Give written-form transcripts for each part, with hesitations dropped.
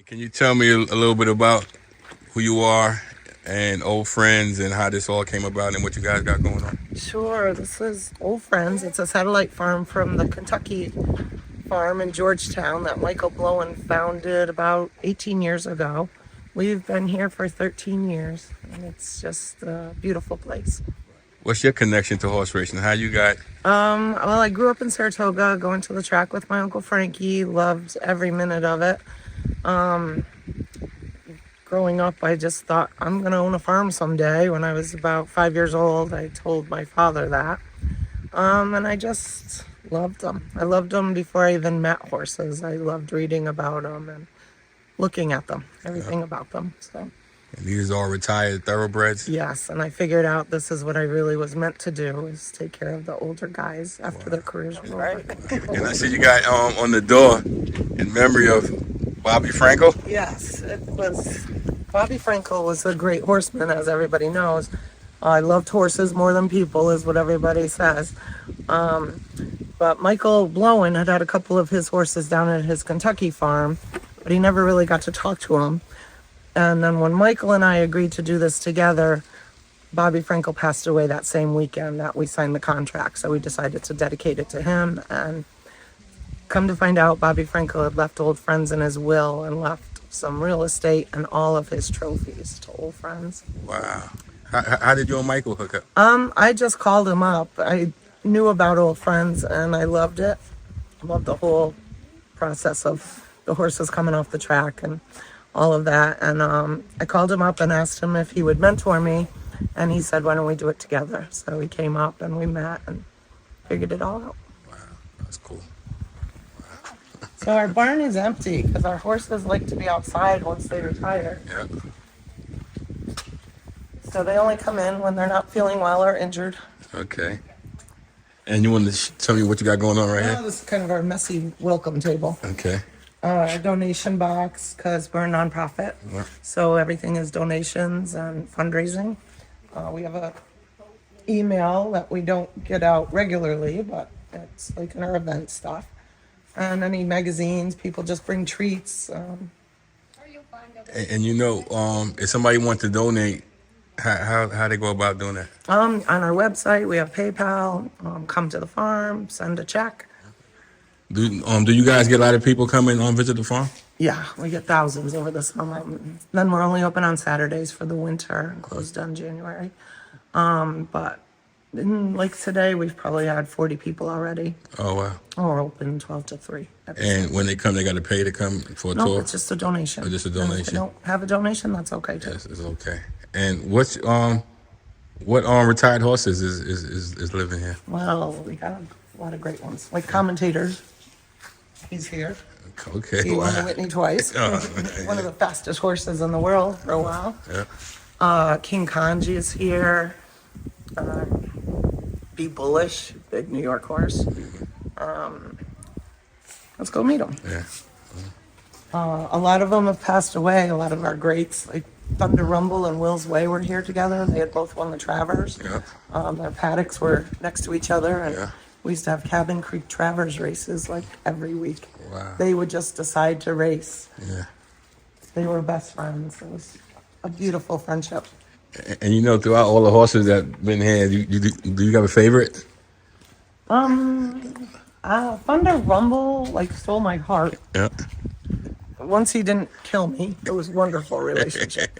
Can you tell me a little bit about who you are and old friends and how this all came about and what you guys got going on? Sure, this is Old Friends. It's a satellite farm from the Kentucky farm in Georgetown that Michael Blowen founded about 18 years ago. We've been here for 13 years, and it's just a beautiful place. What's your connection to horse racing? How you got? Well, I grew up in Saratoga, going to the track with my Uncle Frankie, loved every minute of it. Growing up, I just thought I'm going to own a farm someday. When I was about 5 years old, I told my father that. And I just loved them. I loved them before I even met horses. I loved reading about them and looking at them, everything about them. So, And these are retired thoroughbreds. yes, and I figured out this is what I really was meant to do, is take care of the older guys after their careers were over. And I see you got on the door in memory of Bobby Franco. Yes, it was. Bobby Frankel was a great horseman, as everybody knows. I loved horses more than people, is what everybody says. But Michael Blowen had a couple of his horses down at his Kentucky farm, but he never really got to talk to them. And then when Michael and I agreed to do this together, Bobby Frankel passed away that same weekend that we signed the contract. So we decided to dedicate it to him. And come to find out, Bobby Frankel had left Old Friends in his will and left some real estate and all of his trophies to Old Friends. Wow. How did you and Michael hook up? I just called him up. I knew about Old Friends and I loved it. I loved the whole process of the horses coming off the track and all of that. And I called him up and asked him if he would mentor me. And he said, why don't we do it together? So he came up and we met and figured it all out. Wow, that's cool. So our barn is empty because our horses like to be outside once they retire. Yeah. So they only come in when they're not feeling well or injured. Okay. And you want to tell me what you got going on right Well, here? this is kind of our messy welcome table. Okay. A donation box because we're a nonprofit. Yeah. So everything is donations and fundraising. We have a email that we don't get out regularly, but it's like in our event stuff. And any magazines, people just bring treats. And if somebody wants to donate, how they go about doing that? On our website, we have PayPal. Come to the farm, send a check. Do you guys get a lot of people coming visit the farm? Yeah, we get thousands over the summer. Then we're only open on Saturdays for the winter and closed in January. But like today, we've probably had 40 people already. Oh wow. We're open 12 to 3. And when they come, they got to pay to come for a No, tour? it's just a donation. Oh, just a And if donation. they don't have a donation, that's okay too. Yes, it's okay. And what retired horses is living here? Well, we got a lot of great ones. Like Commentators, he's here. Okay. He won the Wow. Whitney twice. Oh, One of the fastest horses in the world for a while. Yeah. King Kanji is here. Be Bullish, big New York horse. Let's go meet him. Yeah. A lot of them have passed away. A lot of our greats, like Thunder Rumble and Will's Way, were here together. They had both won the Travers. Yeah. Their paddocks were next to each other, and Yeah. we used to have Cabin Creek Travers races like every week. Wow. They would just decide to race. Yeah. They were best friends. It was a beautiful friendship. And throughout all the horses that been here, do you have a favorite? Thunder Rumble like stole my heart. Yeah. Once he didn't kill me, it was a wonderful relationship.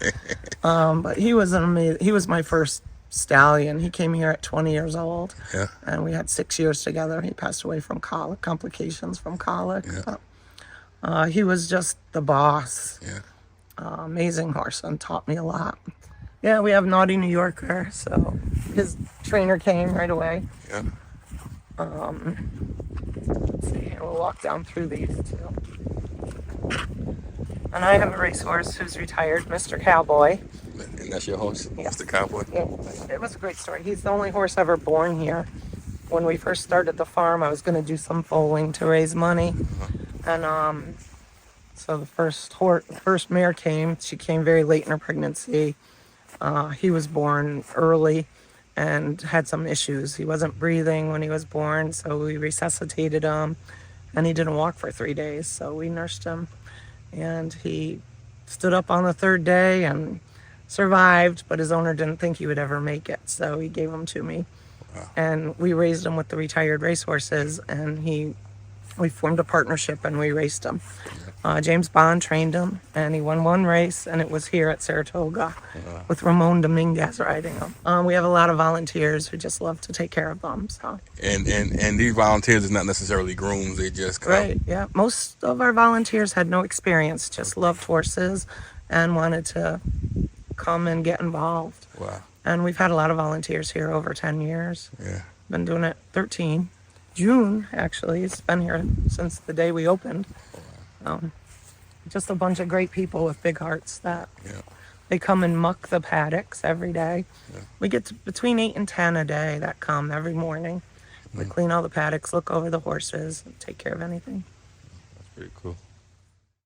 But he was he was my first stallion. He came here at 20 years old. Yeah. And we had 6 years together. He passed away from colic, complications from colic. Yeah. He was just the boss. Yeah. Amazing horse and taught me a lot. Yeah, we have Naughty New Yorker, so his trainer came right away. Yeah. Let's see, we'll walk down through these too. And I have a racehorse who's retired, Mr. Cowboy. And that's your horse, Yes. Mr. Cowboy. It was a great story. He's the only horse ever born here. When we first started the farm, I was going to do some foaling to raise money. And so the first mare came. She came very late in her pregnancy. He was born early and had some issues. He wasn't breathing when he was born, so we resuscitated him. And he didn't walk for 3 days, so we nursed him. and he stood up on the third day and survived, but his owner didn't think he would ever make it, so he gave him to me. And we raised him with the retired racehorses, and we formed a partnership and we raced him. James Bond trained him, and he won one race, and it was here at Saratoga with Ramon Dominguez riding him. We have a lot of volunteers who just love to take care of them. So. And these volunteers is not necessarily grooms; they just come. Right, yeah. Most of our volunteers had no experience, just loved horses and wanted to come and get involved. Wow. And we've had a lot of volunteers here over 10 years. Yeah. Been doing it 13. June, actually. It's been here since the day we opened. Just a bunch of great people with big hearts that they come and muck the paddocks every day. Yeah. We get between 8 and 10 a day that come every morning. We clean all the paddocks, look over the horses, and take care of anything. That's pretty cool.